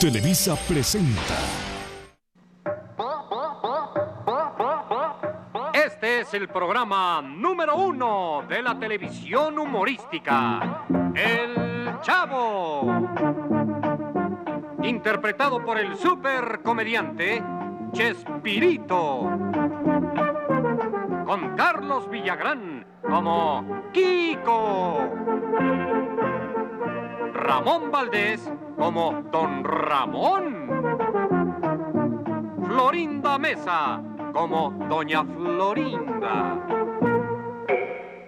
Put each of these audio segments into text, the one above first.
Televisa presenta. Este es el programa número 1 de la televisión humorística, El Chavo. Interpretado por el supercomediante Chespirito. Con Carlos Villagrán como Kiko. Ramón Valdés como Don Ramón. Florinda Mesa como Doña Florinda.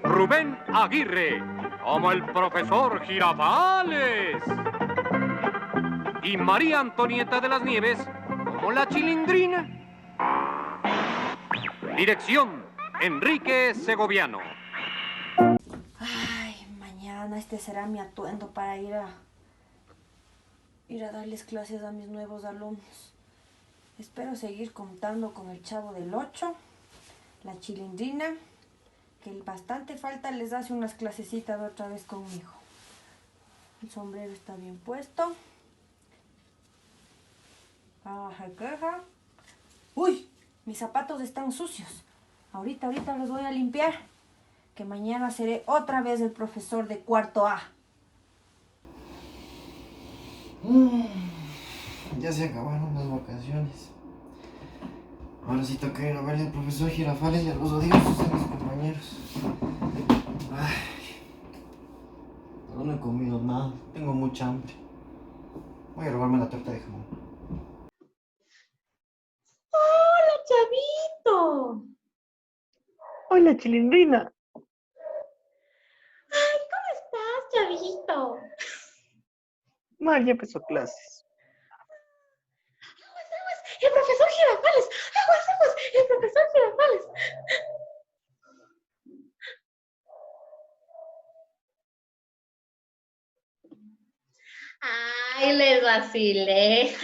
Rubén Aguirre como el profesor Girafales. Y María Antonieta de las Nieves como la Chilindrina. Dirección, Enrique Segoviano. Ay, mañana este será mi atuendo para ir a darles clases a mis nuevos alumnos. Espero seguir contando con el Chavo del 8, la Chilindrina, que bastante falta les hace unas clasecitas otra vez conmigo. El sombrero está bien puesto. Se queja. ¡Uy! Mis zapatos están sucios. Ahorita los voy a limpiar. Que mañana seré otra vez el profesor de cuarto A. Ya se acabaron las vacaciones. Ahora sí toca ir a ver al profesor Girafales y a los odiosos de mis compañeros. Ay, no he comido nada, tengo mucha hambre. Voy a robarme la torta de jamón. ¡Hola, Chavito! Hola, Chilindrina. Ay, ¿cómo estás, Chavito? Mal, ya empezó clases. ¡Aguas! ¡El profesor Girafales! ¡Aguas! ¡El profesor Girafales! ¡Ay, les vacilé!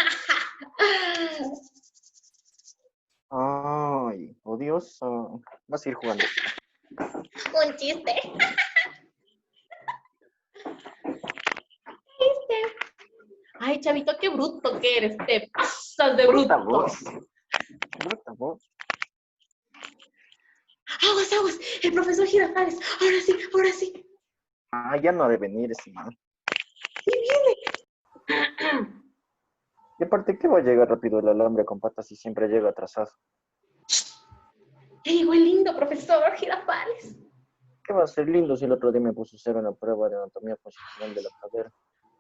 Ay, odioso. Vas a ir jugando. Un chiste. ¿Viste? Ay, Chavito, qué bruto que eres. Te pasas de bruto. Bruta voz. ¡Aguas! El profesor Girafales. Ahora sí. Ah, ya no ha de venir ese man. ¡Sí viene! Y aparte, ¿qué va a llegar rápido el alambre con patas y siempre llega atrasado? Ya llegó el lindo profesor Girafales. ¿Qué va a ser lindo si el otro día me puso cero en la prueba de anatomía funcional de la cadera?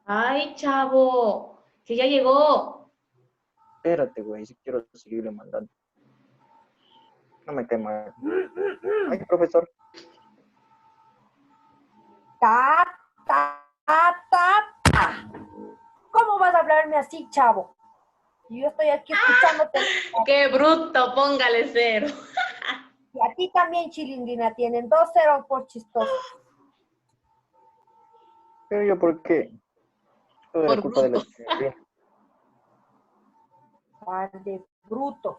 Ay, chavo, que ya llegó. Espérate, güey, si quiero seguirle mandando. No me cae mal. Ay, profesor. Ta. ¿Cómo vas a hablarme así, Chavo? Yo estoy aquí escuchándote. ¡Qué bruto! Póngale 0. Y a ti también, Chilindrina, tienen 2-0 por chistoso. ¿Pero yo por qué? Todo era Por culpa de la bruto. Chilindrina. Par de brutos.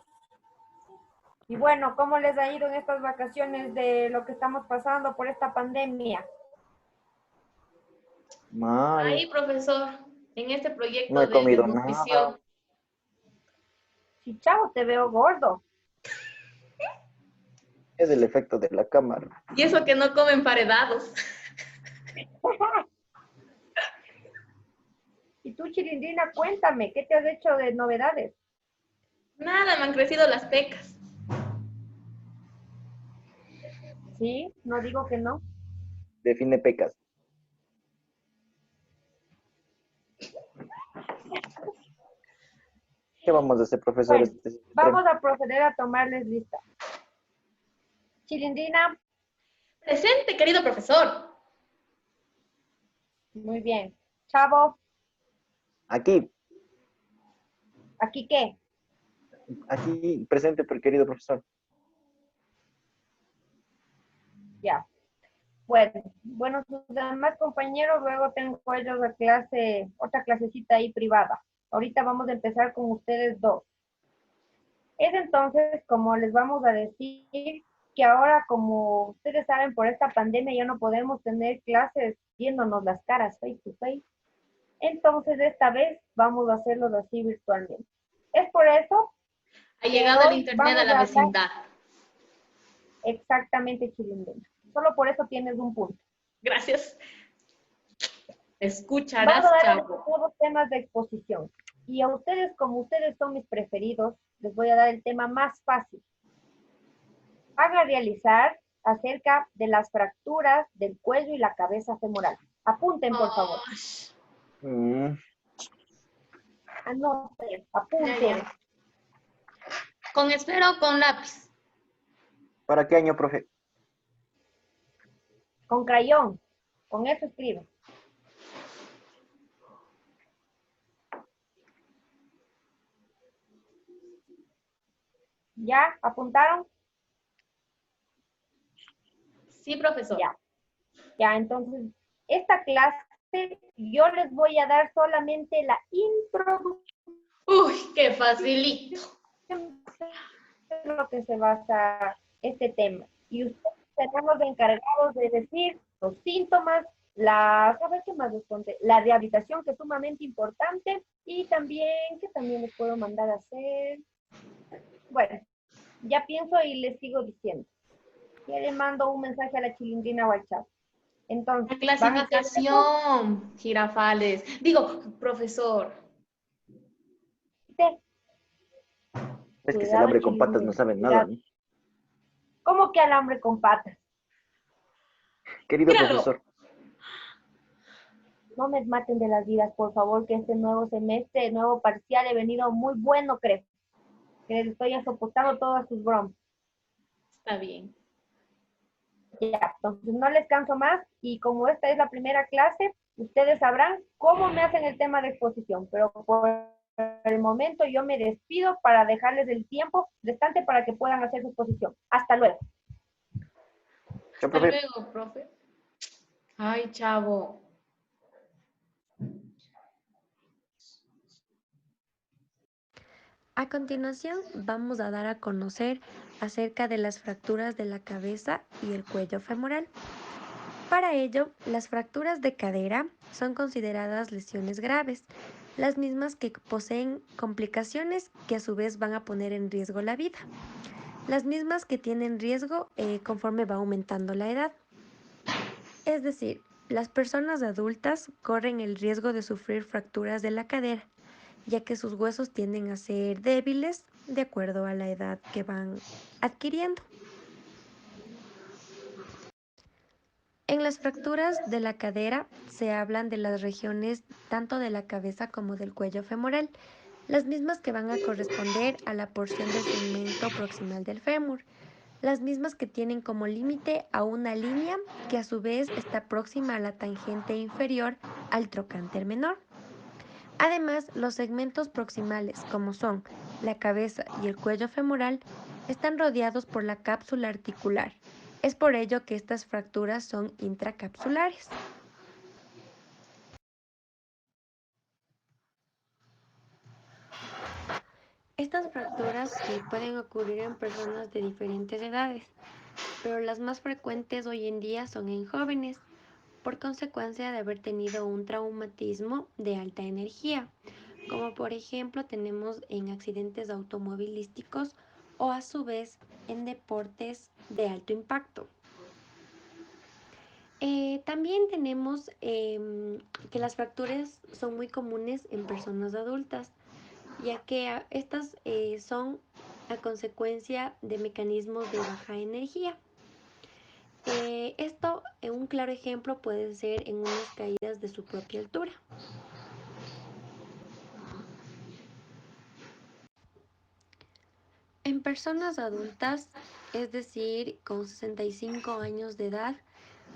Y bueno, ¿cómo les ha ido en estas vacaciones de lo que estamos pasando por esta pandemia? Mal. Ahí, profesor, en este No proyecto he de comido desnutrición. nada. Sí, Chavo, te veo gordo. Es el efecto de la cámara. Y eso que no comen emparedados. Y tú, Chilindrina, cuéntame, ¿qué te has hecho de novedades? Nada, me han crecido las pecas. Sí, no digo que no. Define pecas. ¿Qué vamos a hacer, profesor? Bueno, vamos a proceder a tomarles lista. Chilindrina, Presente, querido profesor. muy bien. Chavo, Aquí ¿aquí qué? presente, querido profesor. Ya. Bueno, sus demás compañeros, luego tengo ellos la clase, otra clasecita ahí privada. Ahorita vamos a empezar con ustedes dos. Es entonces como les vamos a decir que ahora, como ustedes saben, por esta pandemia ya no podemos tener clases viéndonos las caras face to face. Entonces, esta vez vamos a hacerlo así virtualmente. Es por eso Ha llegado el hoy internet a vamos la a hablar vecindad. exactamente chilindrina. Solo por eso tienes un punto. Gracias. Vamos a Escucharás, dar chavo. todos temas de exposición. Y a ustedes, como ustedes son mis preferidos, les voy a dar el tema más fácil. Van a realizar acerca de las fracturas del cuello y la cabeza femoral. Apunten, por favor. Ay, Mm, Anoten, ya, apunten. ya. ¿Con esfero o con lápiz? ¿Para qué año, profe? Con crayón. Con eso escriben. ¿Ya? ¿Apuntaron? Sí, profesor. Ya. Ya, entonces, esta clase yo les voy a dar solamente la introducción Uy, qué facilito. de lo que se basa este tema. Y ustedes serán los encargados de decir los síntomas, a ver qué más les conté, la rehabilitación que es sumamente importante y también, que también les puedo mandar a hacer. Bueno, ya pienso y les sigo diciendo. Ya le mando un mensaje a la chilindrina o al chat. Entonces, La van a hacer eso. clasificación, jirafales. Digo, profesor. Sí. Es que si el Cuidado, hambre con patas no chilindrina, sabe nada, cuidado. ¿no? ¿Cómo que alambre con patas? Querido Míralo. profesor, No me maten de las vidas, por favor, que este nuevo semestre, nuevo parcial, he venido muy bueno, creo. Que les estoy soportando todas sus bromas. Está bien. Ya, entonces no les canso más y como esta es la primera clase, ustedes sabrán cómo me hacen el tema de exposición, pero por el momento yo me despido para dejarles el tiempo restante para que puedan hacer su exposición. Hasta luego. chao, Hasta profe. luego, profe. Ay, chavo. A continuación, vamos a dar a conocer acerca de las fracturas de la cabeza y el cuello femoral. Para ello, las fracturas de cadera son consideradas lesiones graves, las mismas que poseen complicaciones que a su vez van a poner en riesgo la vida, las mismas que tienen riesgo conforme va aumentando la edad. Es decir, las personas adultas corren el riesgo de sufrir fracturas de la cadera, ya que sus huesos tienden a ser débiles de acuerdo a la edad que van adquiriendo. En las fracturas de la cadera se hablan de las regiones tanto de la cabeza como del cuello femoral, las mismas que van a corresponder a la porción del segmento proximal del fémur, las mismas que tienen como límite a una línea que a su vez está próxima a la tangente inferior al trocánter menor. Además, los segmentos proximales, como son la cabeza y el cuello femoral, están rodeados por la cápsula articular. Es por ello que estas fracturas son intracapsulares. Estas fracturas pueden ocurrir en personas de diferentes edades, pero las más frecuentes hoy en día son en jóvenes, por consecuencia de haber tenido un traumatismo de alta energía, como por ejemplo tenemos en accidentes automovilísticos o a su vez en deportes de alto impacto. También tenemos que las fracturas son muy comunes en personas adultas, ya que estas son a consecuencia de mecanismos de baja energía. Un claro ejemplo puede ser en unas caídas de su propia altura. En personas adultas, es decir, con 65 años de edad,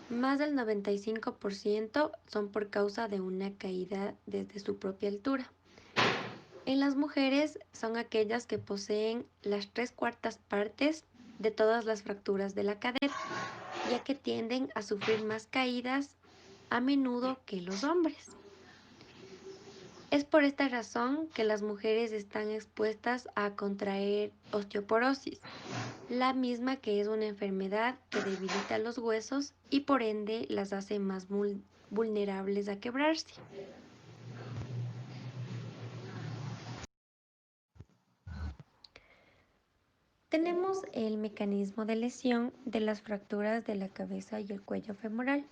más del 95% son por causa de una caída desde su propia altura. En las mujeres son aquellas que poseen las 3/4 partes de todas las fracturas de la cadera, ya que tienden a sufrir más caídas a menudo que los hombres. Es por esta razón que las mujeres están expuestas a contraer osteoporosis, la misma que es una enfermedad que debilita los huesos y por ende las hace más vulnerables a quebrarse. Tenemos el mecanismo de lesión de las fracturas de la cabeza y el cuello femoral.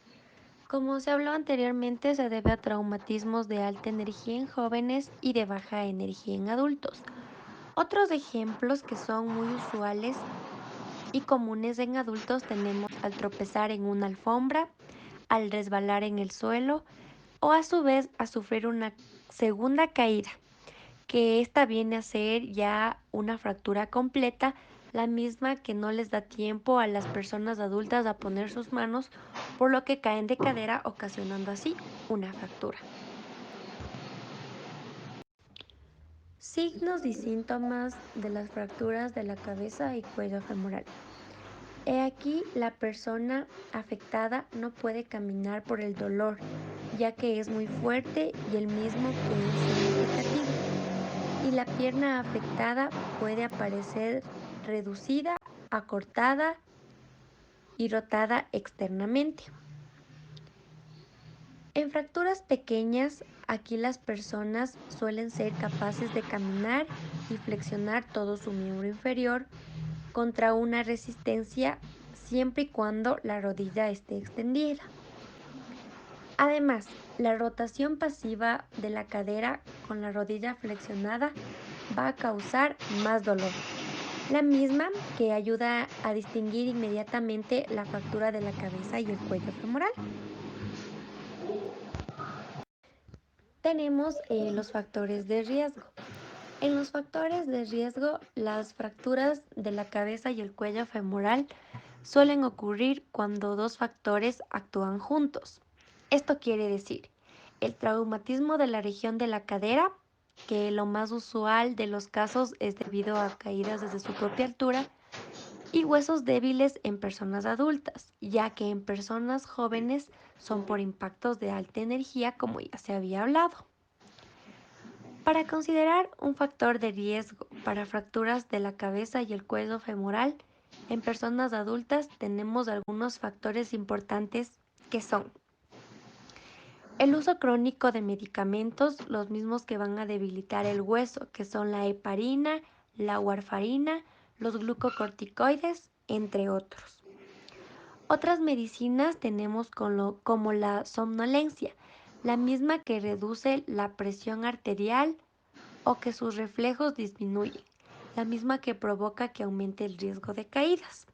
Como se habló anteriormente, se debe a traumatismos de alta energía en jóvenes y de baja energía en adultos. Otros ejemplos que son muy usuales y comunes en adultos tenemos al tropezar en una alfombra, al resbalar en el suelo o a su vez a sufrir una segunda caída, que esta viene a ser ya una fractura completa, la misma que no les da tiempo a las personas adultas a poner sus manos, por lo que caen de cadera, ocasionando así una fractura. Signos y síntomas de las fracturas de la cabeza y cuello femoral. He aquí la persona afectada no puede caminar por el dolor, ya que es muy fuerte y el mismo que es significativo. Y la pierna afectada puede aparecer reducida, acortada y rotada externamente. En fracturas pequeñas, aquí las personas suelen ser capaces de caminar y flexionar todo su miembro inferior contra una resistencia siempre y cuando la rodilla esté extendida. Además, la rotación pasiva de la cadera con la rodilla flexionada va a causar más dolor, la misma que ayuda a distinguir inmediatamente la fractura de la cabeza y el cuello femoral. Tenemos los factores de riesgo. En los factores de riesgo, las fracturas de la cabeza y el cuello femoral suelen ocurrir cuando dos factores actúan juntos. Esto quiere decir, el traumatismo de la región de la cadera, que lo más usual de los casos es debido a caídas desde su propia altura, y huesos débiles en personas adultas, ya que en personas jóvenes son por impactos de alta energía, como ya se había hablado. Para considerar un factor de riesgo para fracturas de la cabeza y el cuello femoral, en personas adultas tenemos algunos factores importantes que son el uso crónico de medicamentos, los mismos que van a debilitar el hueso, que son la heparina, la warfarina, los glucocorticoides, entre otros. Otras medicinas tenemos como la somnolencia, la misma que reduce la presión arterial o que sus reflejos disminuyen, la misma que provoca que aumente el riesgo de caídas.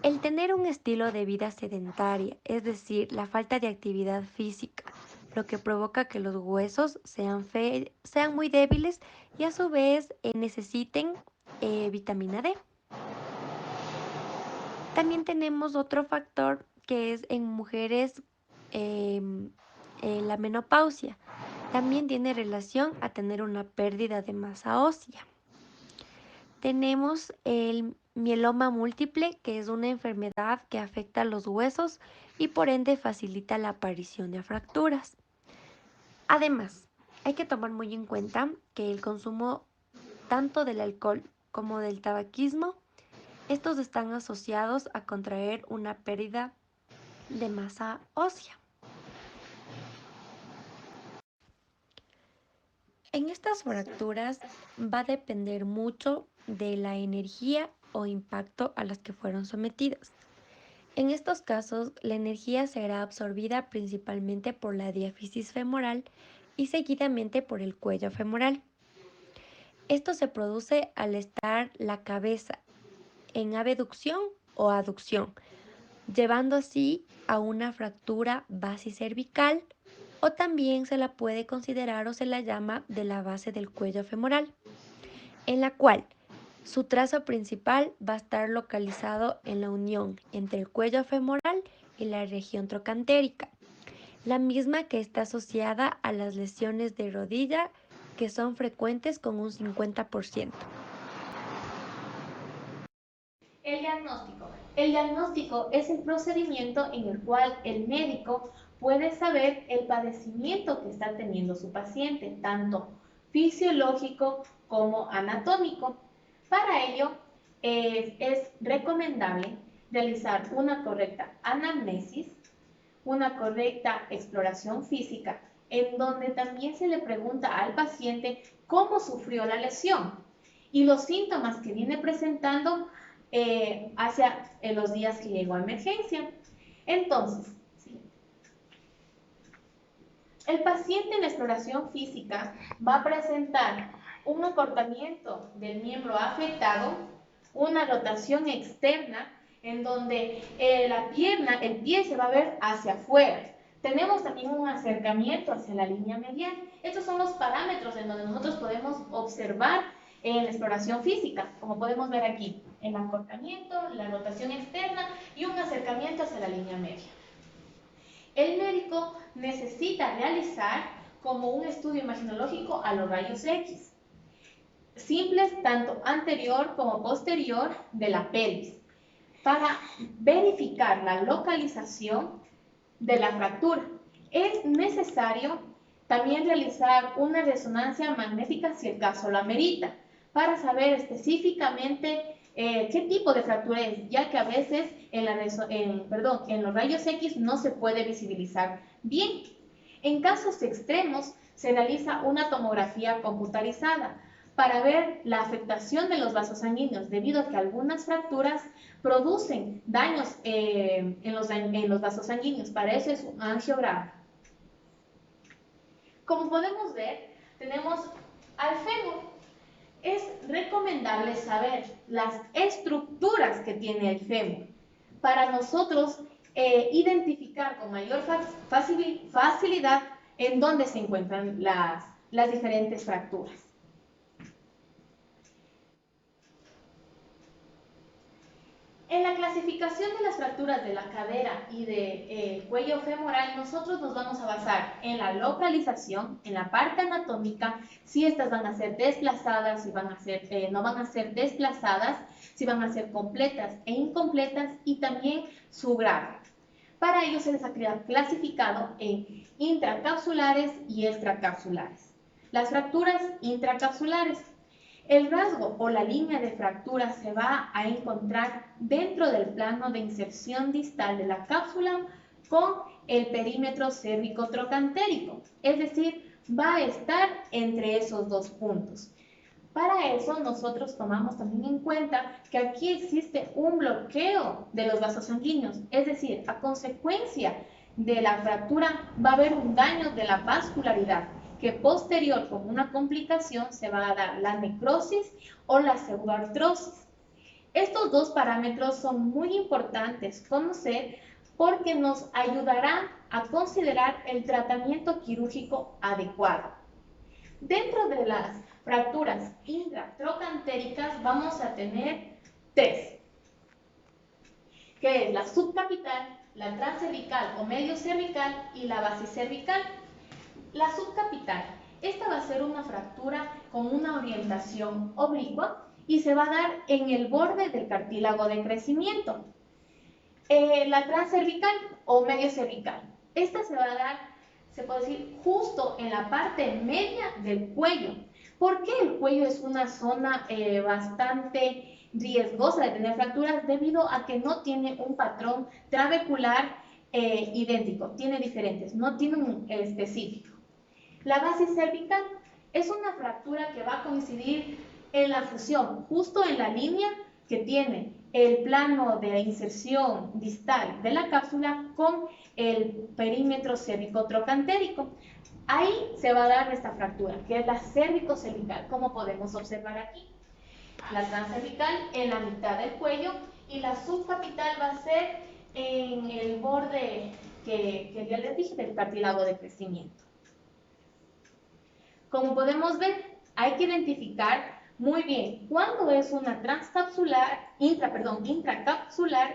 El tener un estilo de vida sedentaria, es decir, la falta de actividad física, lo que provoca que los huesos sean muy débiles y a su vez necesiten vitamina D. También tenemos otro factor que es en mujeres la menopausia. También tiene relación a tener una pérdida de masa ósea. Tenemos el mieloma múltiple, que es una enfermedad que afecta a los huesos y por ende facilita la aparición de fracturas. Además, hay que tomar muy en cuenta que el consumo tanto del alcohol como del tabaquismo, estos están asociados a contraer una pérdida de masa ósea. En estas fracturas va a depender mucho de la energía o impacto a las que fueron sometidas. En estos casos, la energía será absorbida principalmente por la diáfisis femoral y seguidamente por el cuello femoral. Esto se produce al estar la cabeza en abducción o aducción, llevando así a una fractura basicervical, o también se la puede considerar o se la llama de la base del cuello femoral, en la cual su trazo principal va a estar localizado en la unión entre el cuello femoral y la región trocantérica, la misma que está asociada a las lesiones de rodilla, que son frecuentes con un 50%. El diagnóstico. El diagnóstico es el procedimiento en el cual el médico puede saber el padecimiento que está teniendo su paciente, tanto fisiológico como anatómico. Para ello, es recomendable realizar una correcta anamnesis, una correcta exploración física, en donde también se le pregunta al paciente cómo sufrió la lesión. y los síntomas que viene presentando hacia los días que llegó a emergencia. Entonces, ¿sí? El paciente en la exploración física va a presentar un acortamiento del miembro afectado, una rotación externa en donde la pierna, el pie se va a ver hacia afuera. Tenemos también un acercamiento hacia la línea medial. Estos son los parámetros en donde nosotros podemos observar en la exploración física, como podemos ver aquí, el acortamiento, la rotación externa y un acercamiento hacia la línea media. El médico necesita realizar como un estudio imaginológico a los rayos X, simples tanto anterior como posterior de la pelvis, para verificar la localización de la fractura. Es necesario también realizar una resonancia magnética si el caso lo amerita, para saber específicamente qué tipo de fractura es, ya que a veces en los rayos X no se puede visibilizar bien. En casos extremos se realiza una tomografía computarizada para ver la afectación de los vasos sanguíneos, debido a que algunas fracturas producen daños en los vasos sanguíneos. Para eso es un angiograma. Como podemos ver, tenemos al fémur. Es recomendable saber las estructuras que tiene el fémur para nosotros identificar con mayor facilidad en dónde se encuentran las diferentes fracturas. En la clasificación de las fracturas de la cadera y del cuello femoral, nosotros nos vamos a basar en la localización, en la parte anatómica, si estas van a ser desplazadas, si van a ser, no van a ser desplazadas, si van a ser completas e incompletas, y también su grado. Para ello se les ha clasificado en intracapsulares y extracapsulares. Las fracturas intracapsulares. El rasgo o la línea de fractura se va a encontrar dentro del plano de inserción distal de la cápsula con el perímetro cérvico-trocantérico, es decir, va a estar entre esos dos puntos. Para eso nosotros tomamos también en cuenta que aquí existe un bloqueo de los vasos sanguíneos, es decir, a consecuencia de la fractura va a haber un daño de la vascularidad, que posterior, como una complicación, se va a dar la necrosis o la pseudoartrosis. Estos dos parámetros son muy importantes conocer porque nos ayudarán a considerar el tratamiento quirúrgico adecuado. Dentro de las fracturas intratrocantéricas vamos a tener tres, que es la subcapital, la transcervical o medio cervical y la basicervical. La subcapital, esta va a ser una fractura con una orientación oblicua y se va a dar en el borde del cartílago de crecimiento. La transcervical o medio cervical, esta se va a dar, se puede decir, justo en la parte media del cuello. ¿Por qué el cuello es una zona bastante riesgosa de tener fracturas? Debido a que no tiene un patrón trabecular idéntico, tiene diferentes, no tiene un específico. La base cervical es una fractura que va a coincidir en la fusión, justo en la línea que tiene el plano de inserción distal de la cápsula con el perímetro cérvico-trocantérico. Ahí se va a dar esta fractura, que es la cérvico-cervical, como podemos observar aquí. La transcervical en la mitad del cuello y la subcapital va a ser en el borde que ya les dije del cartílago de crecimiento. Como podemos ver, hay que identificar muy bien cuándo es una intracapsular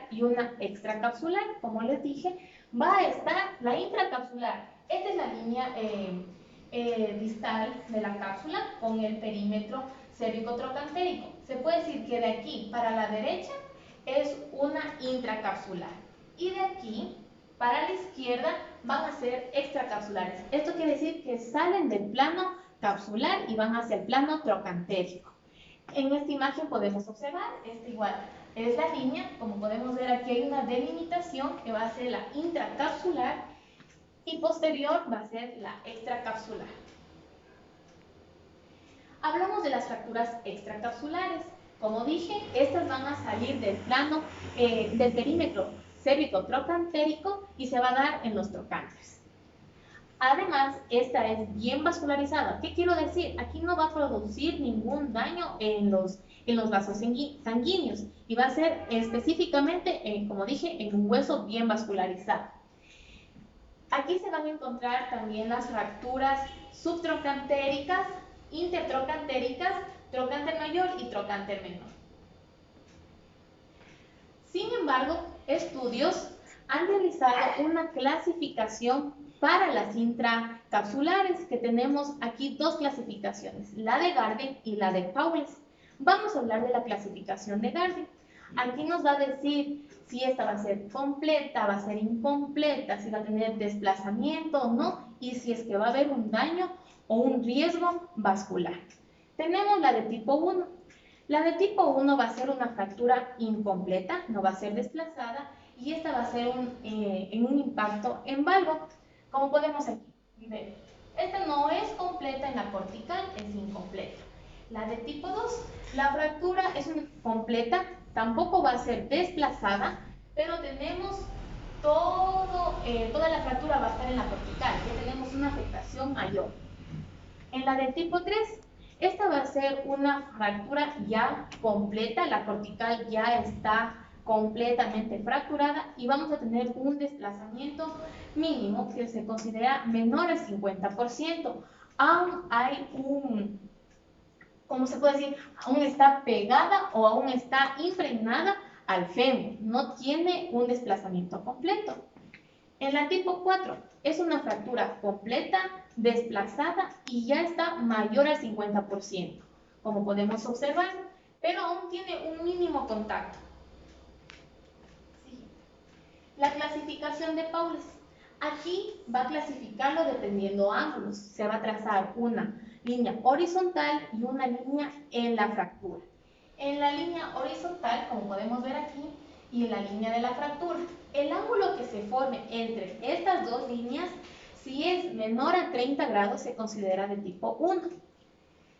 y una extracapsular. Como les dije, va a estar la intracapsular. Esta es la línea distal de la cápsula con el perímetro cérvico-trocantérico. Se puede decir que de aquí para la derecha es una intracapsular y de aquí para la izquierda van a ser extracapsulares. Esto quiere decir que salen del plano capsular y van hacia el plano trocantérico. En esta imagen podemos observar, igual es la línea, como podemos ver aquí hay una delimitación que va a ser la intracapsular y posterior va a ser la extracapsular. Hablamos de las fracturas extracapsulares. Como dije, estas van a salir del plano del perímetro cérvico-trocantérico y se va a dar en los trocánteres. Además, esta es bien vascularizada. ¿Qué quiero decir? Aquí no va a producir ningún daño en los vasos sanguíneos y va a ser específicamente, como dije, en un hueso bien vascularizado. Aquí se van a encontrar también las fracturas subtrocantéricas, intertrocantéricas, trocánter mayor y trocánter menor. Sin embargo, estudios han realizado una clasificación para las intracapsulares, que tenemos aquí dos clasificaciones, la de Gardner y la de Pauwels. Vamos a hablar de la clasificación de Gardner. Aquí nos va a decir si esta va a ser completa, va a ser incompleta, si va a tener desplazamiento o no, y si es que va a haber un daño o un riesgo vascular. Tenemos la de tipo 1. La de tipo 1 va a ser una fractura incompleta, no va a ser desplazada, y esta va a ser en un impacto en valgo, como podemos aquí ver. Esta no es completa en la cortical, es incompleta. La de tipo 2, la fractura es completa, tampoco va a ser desplazada, pero tenemos toda la fractura va a estar en la cortical, que tenemos una afectación mayor. En la de tipo 3, esta va a ser una fractura ya completa, la cortical ya está completamente fracturada y vamos a tener un desplazamiento mínimo que se considera menor al 50%. Aún hay ¿cómo se puede decir? Aún está pegada o aún está impregnada al fémur, no tiene un desplazamiento completo. En la tipo 4 es una fractura completa, desplazada y ya está mayor al 50%, como podemos observar, pero aún tiene un mínimo contacto. La clasificación de Pauwels. Aquí va a clasificarlo dependiendo ángulos. Se va a trazar una línea horizontal y una línea en la fractura. En la línea horizontal, como podemos ver aquí, y en la línea de la fractura, el ángulo que se forme entre estas dos líneas, si es menor a 30 grados, se considera de tipo 1.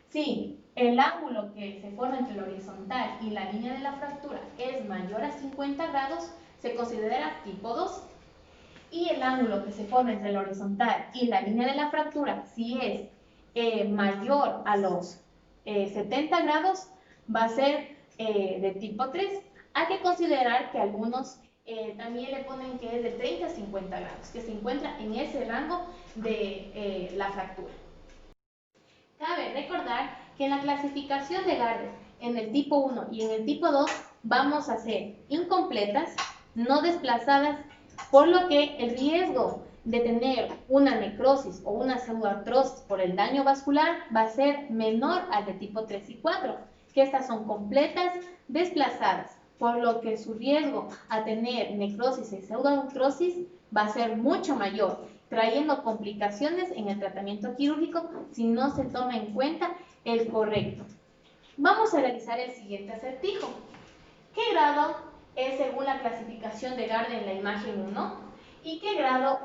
Si el ángulo que se forma entre el horizontal y la línea de la fractura es mayor a 50 grados, se considera tipo 2. Y el ángulo que se forma entre el horizontal y la línea de la fractura, si es mayor a los 70 grados, va a ser de tipo 3. Hay que considerar que algunos también le ponen que es de 30 a 50 grados, que se encuentra en ese rango de la fractura. Cabe recordar que en la clasificación de Gardner, en el tipo 1 y en el tipo 2, vamos a ser incompletas, no desplazadas, por lo que el riesgo de tener una necrosis o una pseudoartrosis por el daño vascular va a ser menor al de tipo 3 y 4, que estas son completas, desplazadas, por lo que su riesgo a tener necrosis y pseudoartrosis va a ser mucho mayor, trayendo complicaciones en el tratamiento quirúrgico si no se toma en cuenta el correcto. Vamos a realizar el siguiente acertijo. ¿Qué grado es según la clasificación de Gardner en la imagen 1? ¿Y qué grado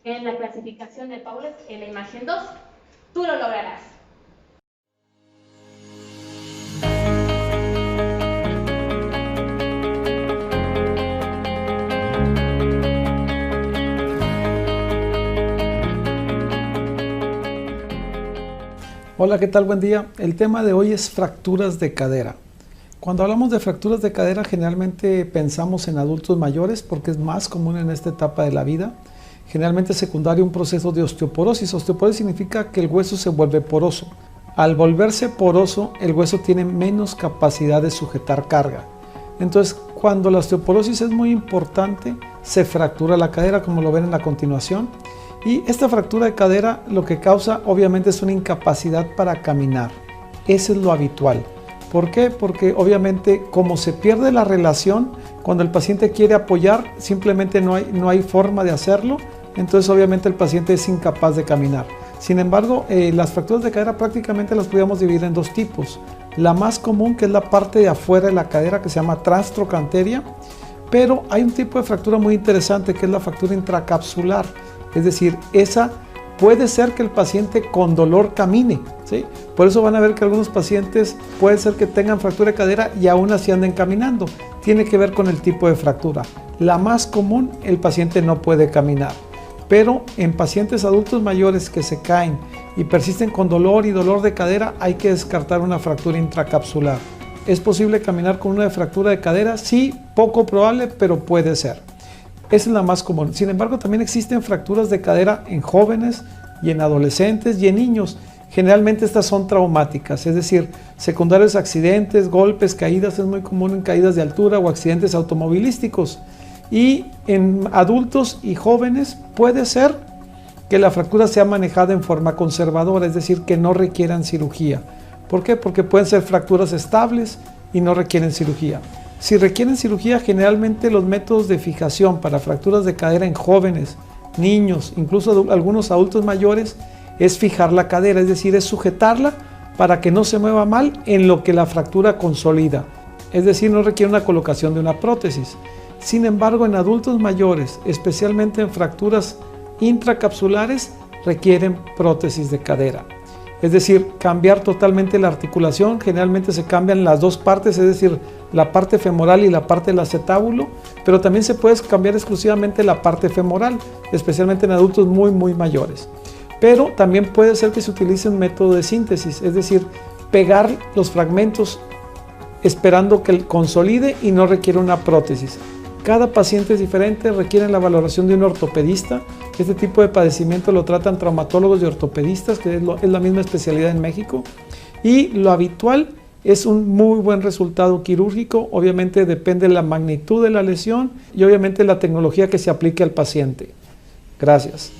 en la clasificación de Pauwels en la imagen 2? Tú lo lograrás. Hola, ¿qué tal? Buen día. El tema de hoy es fracturas de cadera. Cuando hablamos de fracturas de cadera, generalmente pensamos en adultos mayores porque es más común en esta etapa de la vida. Generalmente es secundario un proceso de osteoporosis. Osteoporosis significa que el hueso se vuelve poroso. Al volverse poroso, el hueso tiene menos capacidad de sujetar carga. Entonces, cuando la osteoporosis es muy importante, se fractura la cadera, como lo ven en la continuación. Y esta fractura de cadera lo que causa obviamente es una incapacidad para caminar. Eso es lo habitual. ¿Por qué? Porque obviamente como se pierde la relación, cuando el paciente quiere apoyar, simplemente no hay forma de hacerlo. Entonces obviamente el paciente es incapaz de caminar. Sin embargo, las fracturas de cadera prácticamente las podríamos dividir en dos tipos. La más común, que es la parte de afuera de la cadera, que se llama transtrocanteria. Pero hay un tipo de fractura muy interesante que es la fractura intracapsular. Es decir, esa puede ser que el paciente con dolor camine, ¿sí? Por eso van a ver que algunos pacientes puede ser que tengan fractura de cadera y aún así anden caminando. Tiene que ver con el tipo de fractura. La más común, el paciente no puede caminar. Pero en pacientes adultos mayores que se caen y persisten con dolor y dolor de cadera, hay que descartar una fractura intracapsular. ¿Es posible caminar con una fractura de cadera? Sí, poco probable, pero puede ser. Esa es la más común. Sin embargo, también existen fracturas de cadera en jóvenes y en adolescentes y en niños. Generalmente estas son traumáticas, es decir, secundarios a accidentes, golpes, caídas. Es muy común en caídas de altura o accidentes automovilísticos. Y en adultos y jóvenes puede ser que la fractura sea manejada en forma conservadora, es decir, que no requieran cirugía. ¿Por qué? Porque pueden ser fracturas estables y no requieren cirugía. Si requieren cirugía, generalmente los métodos de fijación para fracturas de cadera en jóvenes, niños, incluso algunos adultos mayores, es fijar la cadera, es decir, es sujetarla para que no se mueva mal en lo que la fractura consolida. Es decir, no requiere una colocación de una prótesis. Sin embargo, en adultos mayores, especialmente en fracturas intracapsulares, requieren prótesis de cadera. Es decir, cambiar totalmente la articulación. Generalmente se cambian las dos partes, es decir, la parte femoral y la parte del acetábulo, pero también se puede cambiar exclusivamente la parte femoral, especialmente en adultos muy mayores. Pero también puede ser que se utilice un método de síntesis, es decir, pegar los fragmentos esperando que consolide y no requiere una prótesis. Cada paciente es diferente, requiere la valoración de un ortopedista. Este tipo de padecimiento lo tratan traumatólogos y ortopedistas, que es la misma especialidad en México. Y lo habitual es un muy buen resultado quirúrgico. Obviamente depende de la magnitud de la lesión y obviamente la tecnología que se aplique al paciente. Gracias.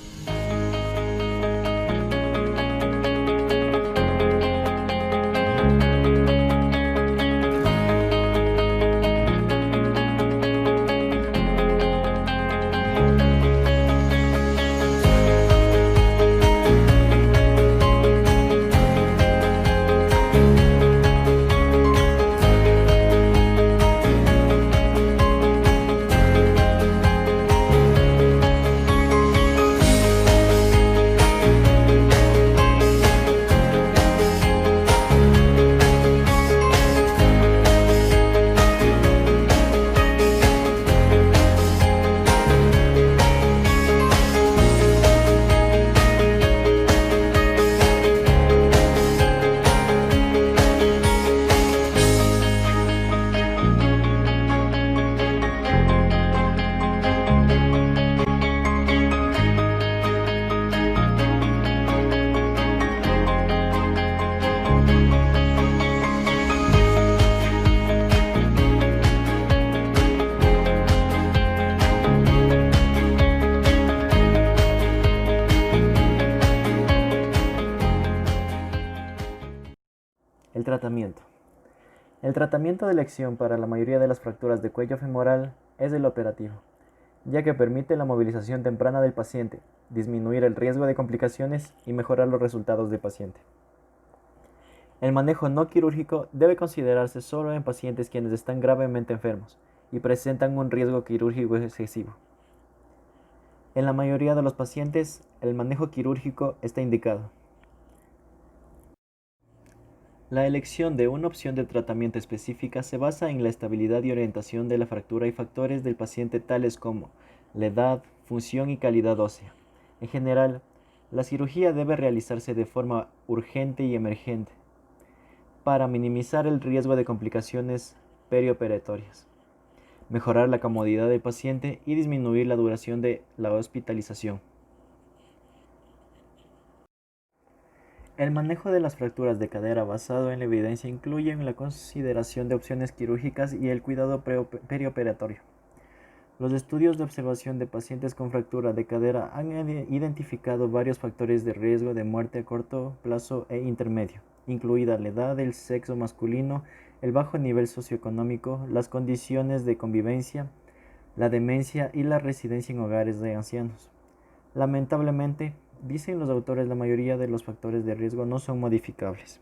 El tratamiento. El tratamiento de elección para la mayoría de las fracturas de cuello femoral es el operativo, ya que permite la movilización temprana del paciente, disminuir el riesgo de complicaciones y mejorar los resultados del paciente. El manejo no quirúrgico debe considerarse solo en pacientes quienes están gravemente enfermos y presentan un riesgo quirúrgico excesivo. En la mayoría de los pacientes, el manejo quirúrgico está indicado. La elección de una opción de tratamiento específica se basa en la estabilidad y orientación de la fractura y factores del paciente tales como la edad, función y calidad ósea. En general, la cirugía debe realizarse de forma urgente y emergente para minimizar el riesgo de complicaciones perioperatorias, mejorar la comodidad del paciente y disminuir la duración de la hospitalización. El manejo de las fracturas de cadera basado en la evidencia incluye la consideración de opciones quirúrgicas y el cuidado perioperatorio. Los estudios de observación de pacientes con fractura de cadera han identificado varios factores de riesgo de muerte a corto plazo e intermedio, incluida la edad, el sexo masculino, el bajo nivel socioeconómico, las condiciones de convivencia, la demencia y la residencia en hogares de ancianos. Lamentablemente, dicen los autores, la mayoría de los factores de riesgo no son modificables.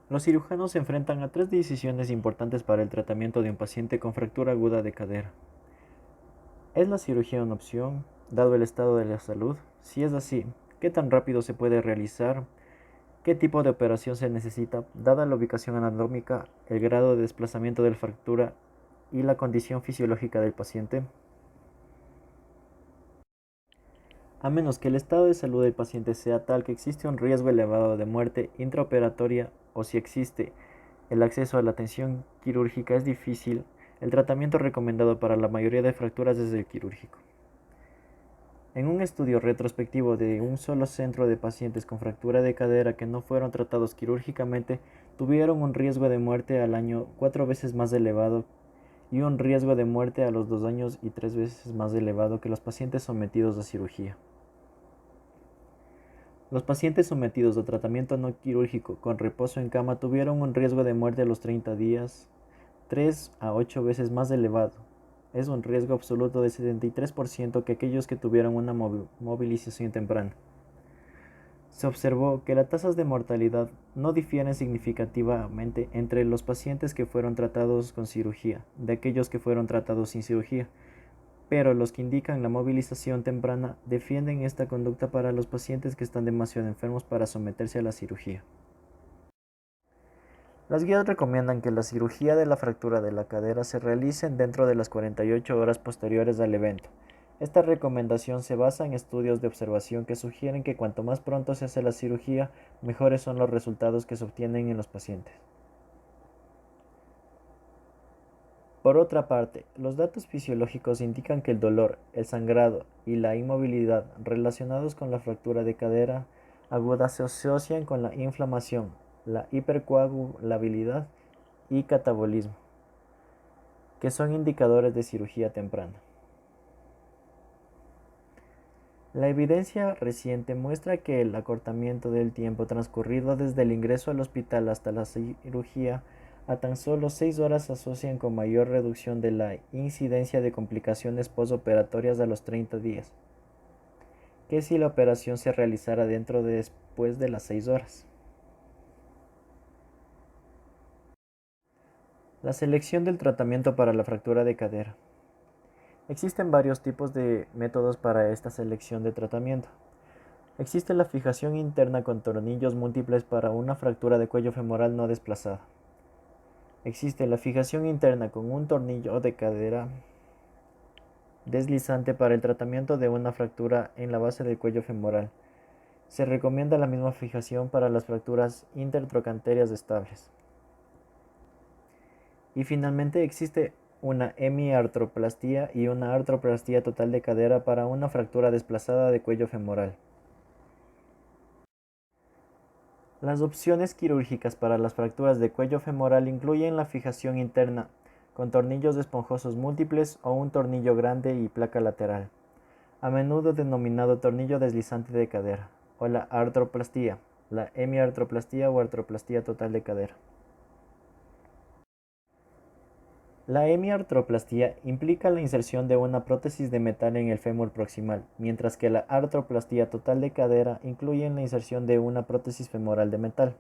Los cirujanos se enfrentan a 3 decisiones importantes para el tratamiento de un paciente con fractura aguda de cadera. ¿Es la cirugía una opción? dado el estado de la salud? Si es así, ¿qué tan rápido se puede realizar? ¿Qué tipo de operación se necesita, dada la ubicación anatómica, el grado de desplazamiento de la fractura y la condición fisiológica del paciente? A menos que el estado de salud del paciente sea tal que existe un riesgo elevado de muerte intraoperatoria o si existe el acceso a la atención quirúrgica es difícil, el tratamiento recomendado para la mayoría de fracturas es el quirúrgico. En un estudio retrospectivo de un solo centro de pacientes con fractura de cadera que no fueron tratados quirúrgicamente tuvieron un riesgo de muerte al año 4 veces más elevado y un riesgo de muerte a los 2 años y 3 veces más elevado que los pacientes sometidos a cirugía. Los pacientes sometidos a tratamiento no quirúrgico con reposo en cama tuvieron un riesgo de muerte a los 30 días 3 a 8 veces más elevado. Es un riesgo absoluto de 73% que aquellos que tuvieron una movilización temprana. Se observó que las tasas de mortalidad no difieren significativamente entre los pacientes que fueron tratados con cirugía de aquellos que fueron tratados sin cirugía, pero los que indican la movilización temprana defienden esta conducta para los pacientes que están demasiado enfermos para someterse a la cirugía. Las guías recomiendan que la cirugía de la fractura de la cadera se realice dentro de las 48 horas posteriores al evento. Esta recomendación se basa en estudios de observación que sugieren que cuanto más pronto se hace la cirugía, mejores son los resultados que se obtienen en los pacientes. Por otra parte, los datos fisiológicos indican que el dolor, el sangrado y la inmovilidad relacionados con la fractura de cadera aguda se asocian con la inflamación, la hipercoagulabilidad y catabolismo, que son indicadores de cirugía temprana. La evidencia reciente muestra que el acortamiento del tiempo transcurrido desde el ingreso al hospital hasta la cirugía a tan solo 6 horas se asocian con mayor reducción de la incidencia de complicaciones postoperatorias a los 30 días, que si la operación se realizara después de las 6 horas. La selección del tratamiento para la fractura de cadera. Existen varios tipos de métodos para esta selección de tratamiento. Existe la fijación interna con tornillos múltiples para una fractura de cuello femoral no desplazada. Existe la fijación interna con un tornillo de cadera deslizante para el tratamiento de una fractura en la base del cuello femoral. Se recomienda la misma fijación para las fracturas intertrochanterias estables. Y finalmente existe una hemiartroplastía y una artroplastía total de cadera para una fractura desplazada de cuello femoral. Las opciones quirúrgicas para las fracturas de cuello femoral incluyen la fijación interna con tornillos esponjosos múltiples o un tornillo grande y placa lateral, a menudo denominado tornillo deslizante de cadera, o la artroplastía, la hemiartroplastía o artroplastía total de cadera. La hemiartroplastía implica la inserción de una prótesis de metal en el fémur proximal, mientras que la artroplastía total de cadera incluye la inserción de una prótesis femoral de metal,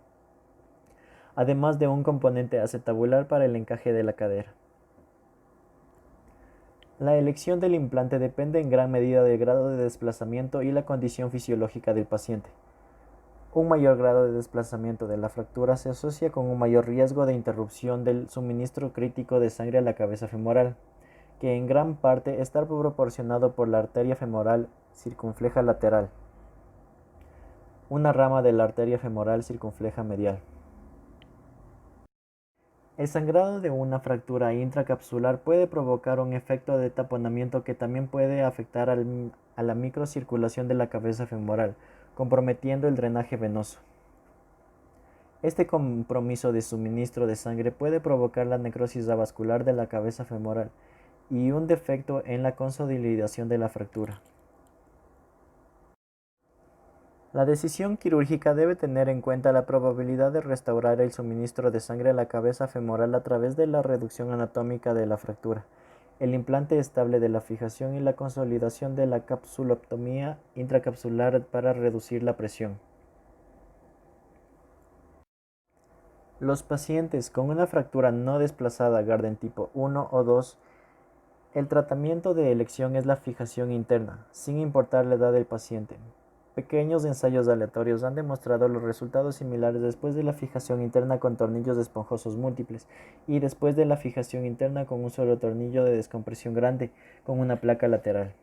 además de un componente acetabular para el encaje de la cadera. La elección del implante depende en gran medida del grado de desplazamiento y la condición fisiológica del paciente. Un mayor grado de desplazamiento de la fractura se asocia con un mayor riesgo de interrupción del suministro crítico de sangre a la cabeza femoral, que en gran parte está proporcionado por la arteria femoral circunfleja lateral, una rama de la arteria femoral circunfleja medial. El sangrado de una fractura intracapsular puede provocar un efecto de taponamiento que también puede afectar a la microcirculación de la cabeza femoral, comprometiendo el drenaje venoso. Este compromiso de suministro de sangre puede provocar la necrosis avascular de la cabeza femoral y un defecto en la consolidación de la fractura. La decisión quirúrgica debe tener en cuenta la probabilidad de restaurar el suministro de sangre a la cabeza femoral a través de la reducción anatómica de la fractura, el implante estable de la fijación y la consolidación de la capsuloptomía intracapsular para reducir la presión. Los pacientes con una fractura no desplazada Garden tipo 1 o 2 El tratamiento de elección es la fijación interna, sin importar la edad del paciente. Pequeños ensayos aleatorios han demostrado los resultados similares después de la fijación interna con tornillos esponjosos múltiples y después de la fijación interna con un solo tornillo de descompresión grande con una placa lateral.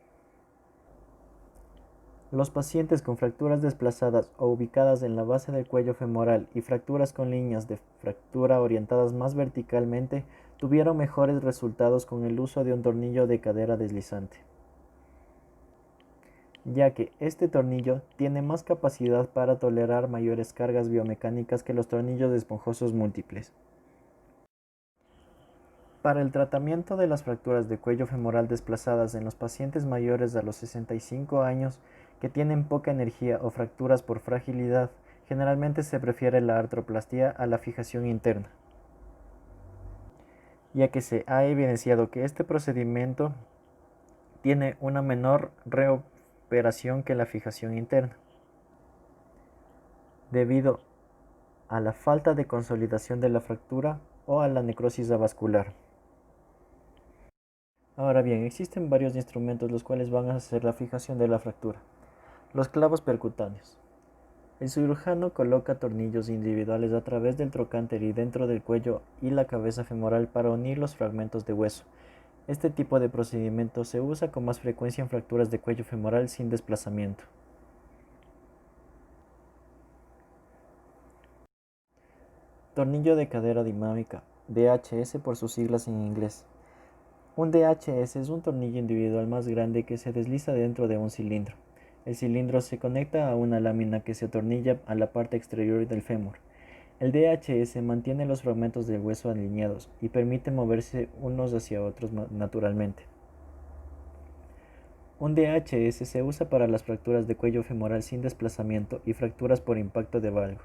Los pacientes con fracturas desplazadas o ubicadas en la base del cuello femoral y fracturas con líneas de fractura orientadas más verticalmente tuvieron mejores resultados con el uso de un tornillo de cadera deslizante, ya que este tornillo tiene más capacidad para tolerar mayores cargas biomecánicas que los tornillos esponjosos múltiples. Para el tratamiento de las fracturas de cuello femoral desplazadas en los pacientes mayores a los 65 años que tienen poca energía o fracturas por fragilidad, generalmente se prefiere la artroplastía a la fijación interna, ya que se ha evidenciado que este procedimiento tiene una menor reoperación que la fijación interna, debido a la falta de consolidación de la fractura o a la necrosis avascular. Ahora bien, existen varios instrumentos los cuales van a hacer la fijación de la fractura. Los clavos percutáneos. El cirujano coloca tornillos individuales a través del trocánter y dentro del cuello y la cabeza femoral para unir los fragmentos de hueso. Este tipo de procedimiento se usa con más frecuencia en fracturas de cuello femoral sin desplazamiento. Tornillo de cadera dinámica, DHS por sus siglas en inglés. Un DHS es un tornillo individual más grande que se desliza dentro de un cilindro. El cilindro se conecta a una lámina que se atornilla a la parte exterior del fémur. El DHS mantiene los fragmentos del hueso alineados y permite moverse unos hacia otros naturalmente. Un DHS se usa para las fracturas de cuello femoral sin desplazamiento y fracturas por impacto de valgo,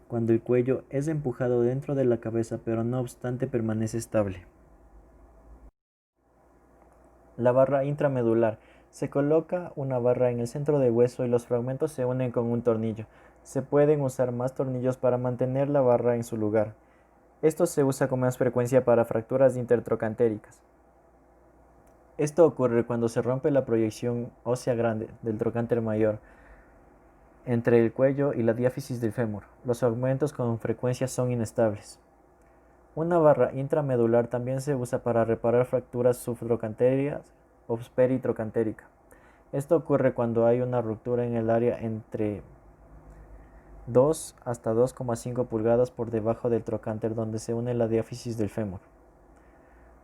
cuando el cuello es empujado dentro de la cabeza pero no obstante permanece estable. La barra intramedular. Se coloca una barra en el centro del hueso y los fragmentos se unen con un tornillo. Se pueden usar más tornillos para mantener la barra en su lugar. Esto se usa con más frecuencia para fracturas intertrocantéricas. Esto ocurre cuando se rompe la proyección ósea grande del trocánter mayor entre el cuello y la diáfisis del fémur. Los fragmentos con frecuencia son inestables. Una barra intramedular también se usa para reparar fracturas subtrocantéricas o peritrocantérica. Esto ocurre cuando hay una ruptura en el área entre 2 hasta 2,5 pulgadas por debajo del trocánter donde se une la diáfisis del fémur.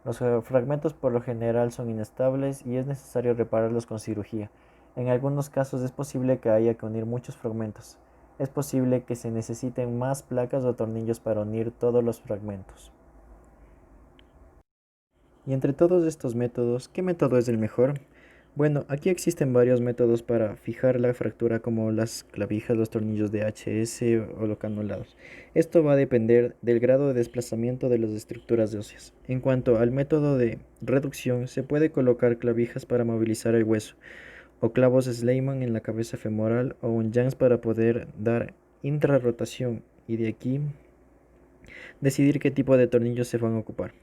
Los fragmentos por lo general son inestables y es necesario repararlos con cirugía. En algunos casos es posible que haya que unir muchos fragmentos. Es posible que se necesiten más placas o tornillos para unir todos los fragmentos. Y entre todos estos métodos, ¿qué método es el mejor? Bueno, aquí existen varios métodos para fijar la fractura como las clavijas, los tornillos de HS o los canulados. Esto va a depender del grado de desplazamiento de las estructuras óseas. En cuanto al método de reducción, se puede colocar clavijas para movilizar el hueso, o clavos Sleiman en la cabeza femoral o un Jans para poder dar intrarrotación y de aquí decidir qué tipo de tornillos se van a ocupar.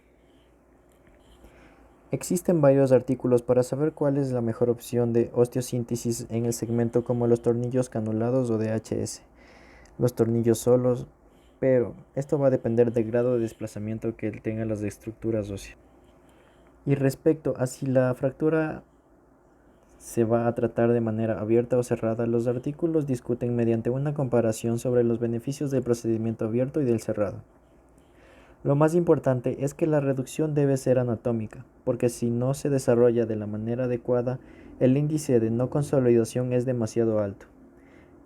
Existen varios artículos para saber cuál es la mejor opción de osteosíntesis en el segmento como los tornillos canulados o DHS, los tornillos solos, pero esto va a depender del grado de desplazamiento que tengan las estructuras óseas. Y respecto a si la fractura se va a tratar de manera abierta o cerrada, los artículos discuten mediante una comparación sobre los beneficios del procedimiento abierto y del cerrado. Lo más importante es que la reducción debe ser anatómica, porque si no se desarrolla de la manera adecuada, el índice de no consolidación es demasiado alto.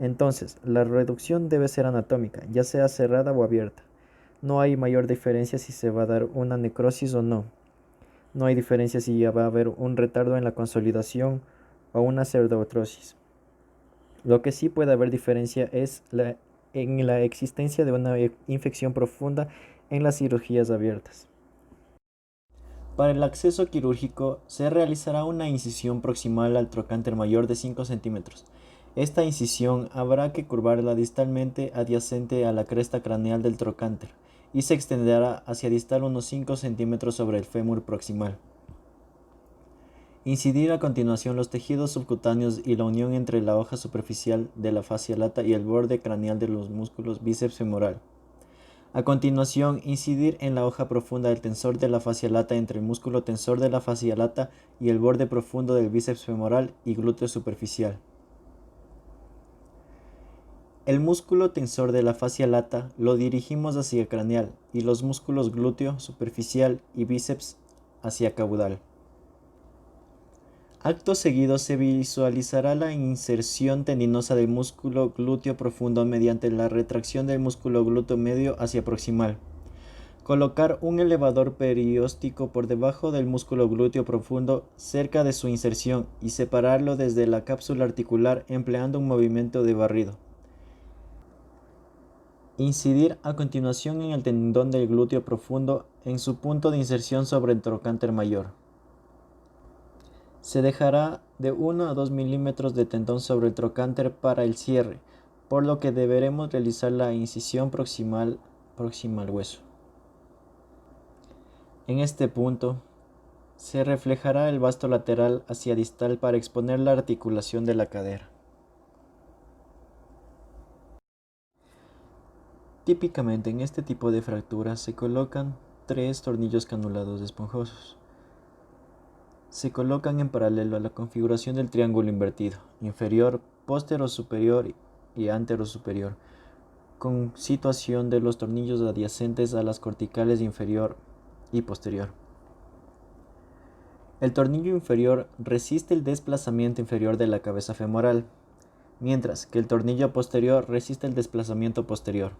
Entonces, la reducción debe ser anatómica, ya sea cerrada o abierta. No hay mayor diferencia si se va a dar una necrosis o no. No hay diferencia si ya va a haber un retardo en la consolidación o una pseudoartrosis. Lo que sí puede haber diferencia es en la existencia de una infección profunda en las cirugías abiertas. Para el acceso quirúrgico se realizará una incisión proximal al trocánter mayor de 5 centímetros. Esta incisión habrá que curvarla distalmente adyacente a la cresta craneal del trocánter y se extenderá hacia distal unos 5 centímetros sobre el fémur proximal. Incidir a continuación los tejidos subcutáneos y la unión entre la hoja superficial de la fascia lata y el borde craneal de los músculos bíceps femoral. A continuación, incidir en la hoja profunda del tensor de la fascia lata entre el músculo tensor de la fascia lata y el borde profundo del bíceps femoral y glúteo superficial. El músculo tensor de la fascia lata lo dirigimos hacia craneal y los músculos glúteo superficial y bíceps hacia caudal. Acto seguido se visualizará la inserción tendinosa del músculo glúteo profundo mediante la retracción del músculo glúteo medio hacia proximal. Colocar un elevador perióstico por debajo del músculo glúteo profundo cerca de su inserción y separarlo desde la cápsula articular empleando un movimiento de barrido. Incidir a continuación en el tendón del glúteo profundo en su punto de inserción sobre el trocánter mayor. Se dejará de 1 a 2 milímetros de tendón sobre el trocánter para el cierre, por lo que deberemos realizar la incisión proximal al hueso. En este punto, se reflejará el vasto lateral hacia distal para exponer la articulación de la cadera. Típicamente en este tipo de fracturas se colocan 3 tornillos canulados esponjosos. Se colocan en paralelo a la configuración del triángulo invertido, inferior, póstero-superior y antero-superior, con situación de los tornillos adyacentes a las corticales inferior y posterior. El tornillo inferior resiste el desplazamiento inferior de la cabeza femoral, mientras que el tornillo posterior resiste el desplazamiento posterior.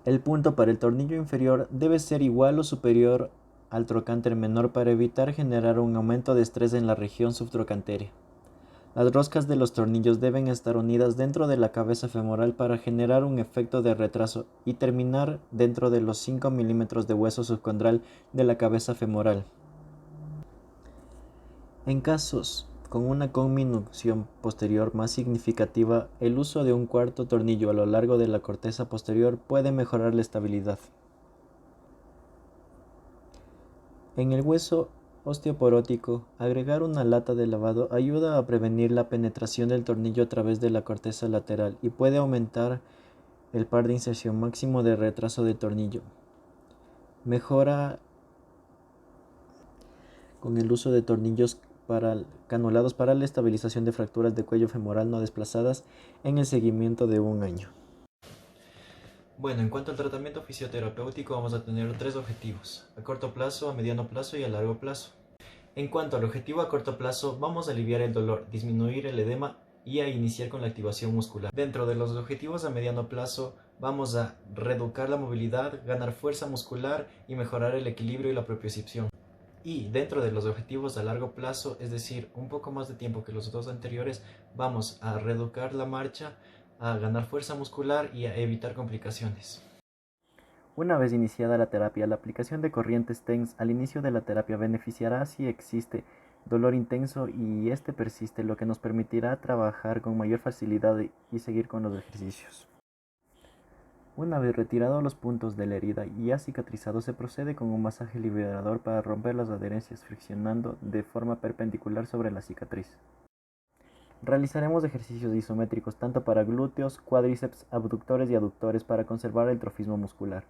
El punto para el tornillo inferior debe ser igual o superior al trocánter menor para evitar generar un aumento de estrés en la región subtrocantera. Las roscas de los tornillos deben estar unidas dentro de la cabeza femoral para generar un efecto de retraso y terminar dentro de los 5 milímetros de hueso subcondral de la cabeza femoral. En casos con una conminución posterior más significativa, el uso de un cuarto tornillo a lo largo de la corteza posterior puede mejorar la estabilidad. En el hueso osteoporótico, agregar una lata de lavado ayuda a prevenir la penetración del tornillo a través de la corteza lateral y puede aumentar el par de inserción máximo de retraso de tornillo. Mejora con el uso de tornillos canulados para la estabilización de fracturas de cuello femoral no desplazadas en el seguimiento de 1 año. Bueno, en cuanto al tratamiento fisioterapéutico vamos a tener 3 objetivos, a corto plazo, a mediano plazo y a largo plazo. En cuanto al objetivo a corto plazo, vamos a aliviar el dolor, disminuir el edema y a iniciar con la activación muscular. Dentro de los objetivos a mediano plazo, vamos a reeducar la movilidad, ganar fuerza muscular y mejorar el equilibrio y la propiocepción. Y dentro de los objetivos a largo plazo, es decir, un poco más de tiempo que los 2 anteriores, vamos a reeducar la marcha, a ganar fuerza muscular y a evitar complicaciones. Una vez iniciada la terapia, la aplicación de corrientes TENS al inicio de la terapia beneficiará si existe dolor intenso y este persiste, lo que nos permitirá trabajar con mayor facilidad y seguir con los ejercicios. Una vez retirados los puntos de la herida y ya cicatrizado, se procede con un masaje liberador para romper las adherencias, friccionando de forma perpendicular sobre la cicatriz. Realizaremos ejercicios isométricos tanto para glúteos, cuádriceps, abductores y aductores para conservar el trofismo muscular.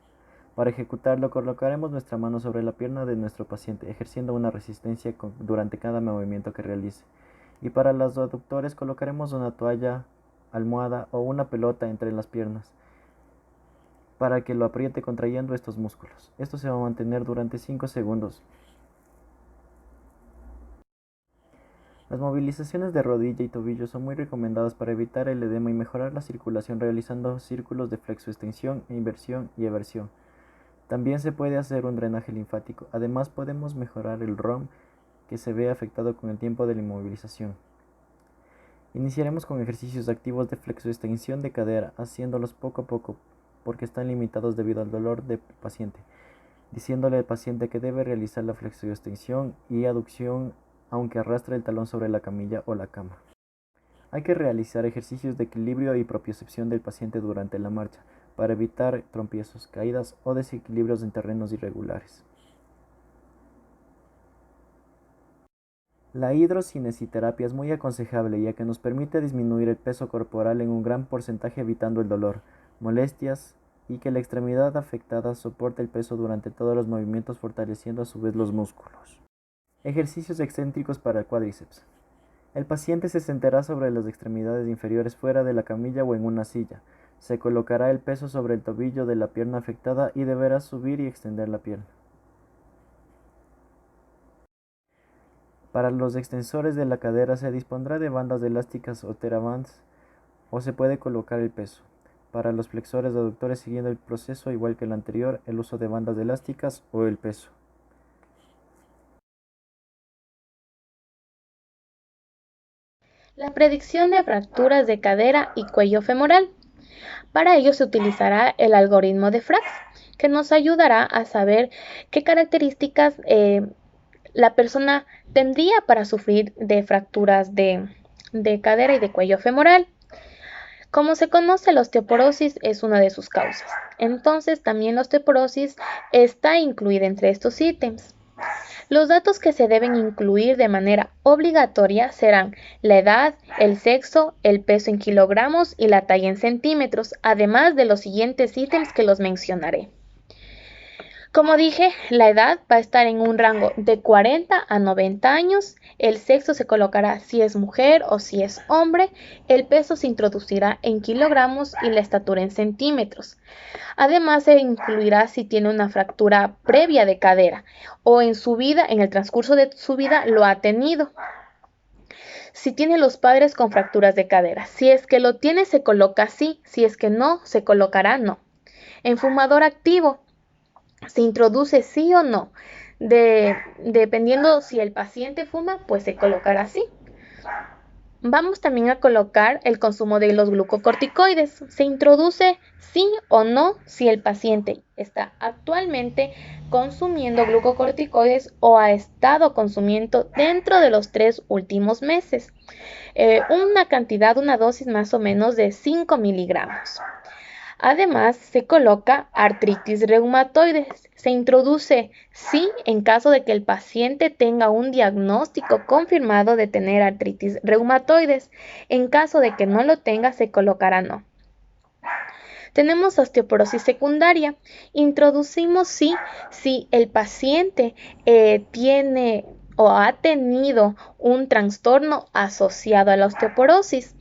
Para ejecutarlo, colocaremos nuestra mano sobre la pierna de nuestro paciente, ejerciendo una resistencia durante cada movimiento que realice. Y para los aductores, colocaremos una toalla, almohada o una pelota entre las piernas para que lo apriete contrayendo estos músculos. Esto se va a mantener durante 5 segundos. Las movilizaciones de rodilla y tobillo son muy recomendadas para evitar el edema y mejorar la circulación realizando círculos de flexoextensión, inversión y eversión. También se puede hacer un drenaje linfático. Además podemos mejorar el ROM que se ve afectado con el tiempo de la inmovilización. Iniciaremos con ejercicios activos de flexoextensión de cadera, haciéndolos poco a poco porque están limitados debido al dolor del paciente, diciéndole al paciente que debe realizar la flexoextensión y aducción aunque arrastre el talón sobre la camilla o la cama. Hay que realizar ejercicios de equilibrio y propiocepción del paciente durante la marcha para evitar tropiezos, caídas o desequilibrios en terrenos irregulares. La hidrocinесiterapia es muy aconsejable ya que nos permite disminuir el peso corporal en un gran porcentaje evitando el dolor, molestias y que la extremidad afectada soporte el peso durante todos los movimientos fortaleciendo a su vez los músculos. Ejercicios excéntricos para el cuádriceps. El paciente se sentará sobre las extremidades inferiores fuera de la camilla o en una silla. Se colocará el peso sobre el tobillo de la pierna afectada y deberá subir y extender la pierna. Para los extensores de la cadera se dispondrá de bandas elásticas o TheraBands o se puede colocar el peso. Para los flexores aductores siguiendo el proceso igual que el anterior, el uso de bandas elásticas o el peso. La predicción de fracturas de cadera y cuello femoral. Para ello se utilizará el algoritmo de Frax, que nos ayudará a saber qué características la persona tendría para sufrir de fracturas de cadera y de cuello femoral. Como se conoce, la osteoporosis es una de sus causas. Entonces, también la osteoporosis está incluida entre estos ítems. Los datos que se deben incluir de manera obligatoria serán la edad, el sexo, el peso en kilogramos y la talla en centímetros, además de los siguientes ítems que los mencionaré. Como dije, la edad va a estar en un rango de 40 a 90 años, el sexo se colocará si es mujer o si es hombre, el peso se introducirá en kilogramos y la estatura en centímetros. Además se incluirá si tiene una fractura previa de cadera o en su vida, en el transcurso de su vida, lo ha tenido. Si tiene los padres con fracturas de cadera, si es que lo tiene se coloca sí, si es que no, se colocará no. En fumador activo, se introduce sí o no. Dependiendo si el paciente fuma, pues se colocará sí. Vamos también a colocar el consumo de los glucocorticoides. Se introduce sí o no si el paciente está actualmente consumiendo glucocorticoides o ha estado consumiendo dentro de los 3 últimos meses. Una dosis más o menos de 5 miligramos. Además, se coloca artritis reumatoide. Se introduce sí en caso de que el paciente tenga un diagnóstico confirmado de tener artritis reumatoide. En caso de que no lo tenga, se colocará no. Tenemos osteoporosis secundaria. Introducimos sí si el paciente tiene o ha tenido un trastorno asociado a la osteoporosis,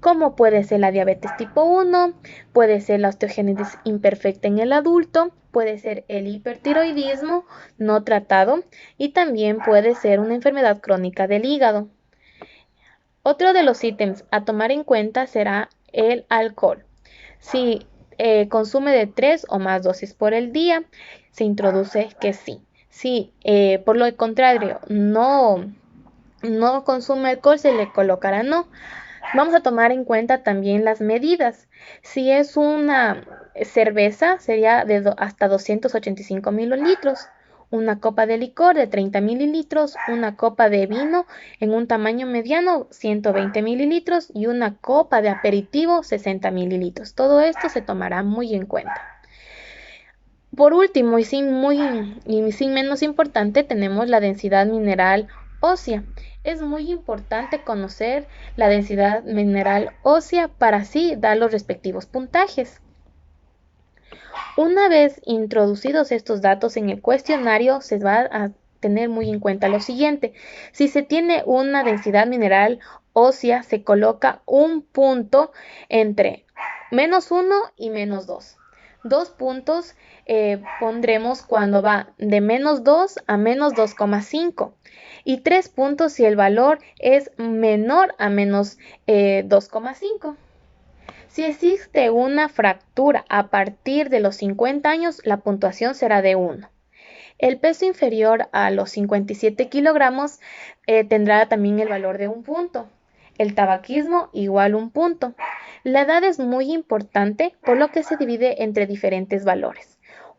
como puede ser la diabetes tipo 1, puede ser la osteogénesis imperfecta en el adulto, puede ser el hipertiroidismo no tratado y también puede ser una enfermedad crónica del hígado. Otro de los ítems a tomar en cuenta será el alcohol. Si consume de 3 o más dosis por el día, se introduce que sí. Si por lo contrario no consume alcohol, se le colocará no. Vamos a tomar en cuenta también las medidas. Si es una cerveza, sería de hasta 285 mililitros. Una copa de licor de 30 mililitros, una copa de vino en un tamaño mediano 120 mililitros y una copa de aperitivo 60 mililitros. Todo esto se tomará muy en cuenta. Por último y sin menos importante, tenemos la densidad mineral ósea. Es muy importante conocer la densidad mineral ósea para así dar los respectivos puntajes. Una vez introducidos estos datos en el cuestionario, se va a tener muy en cuenta lo siguiente. Si se tiene una densidad mineral ósea, se coloca un punto entre -1 y -2. 2 puntos pondremos cuando va de -2 a -2,5 y 3 puntos si el valor es menor a -2,5. Si existe una fractura a partir de los 50 años, la puntuación será de 1. El peso inferior a los 57 kilogramos tendrá también el valor de 1 punto. El tabaquismo igual 1 punto. La edad es muy importante, por lo que se divide entre diferentes valores.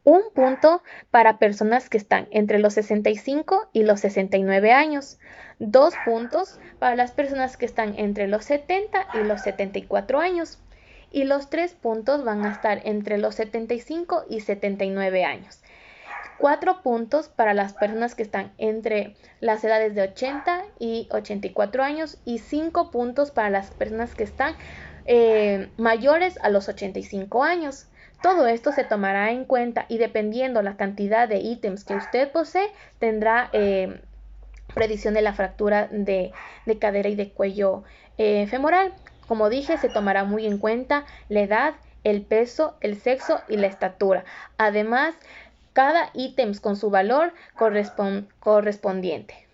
1 punto para personas que están entre los 65 y los 69 años, 2 puntos para las personas que están entre los 70 y los 74 años, y los 3 puntos van a estar entre los 75 y 79 años. 4 puntos para las personas que están entre las edades de 80 y 84 años y 5 puntos para las personas que están mayores a los 85 años. Todo esto se tomará en cuenta y dependiendo la cantidad de ítems que usted posee, tendrá predicción de la fractura de cadera y de cuello femoral. Como dije, se tomará muy en cuenta la edad, el peso, el sexo y la estatura. Además, cada ítem con su valor correspondiente.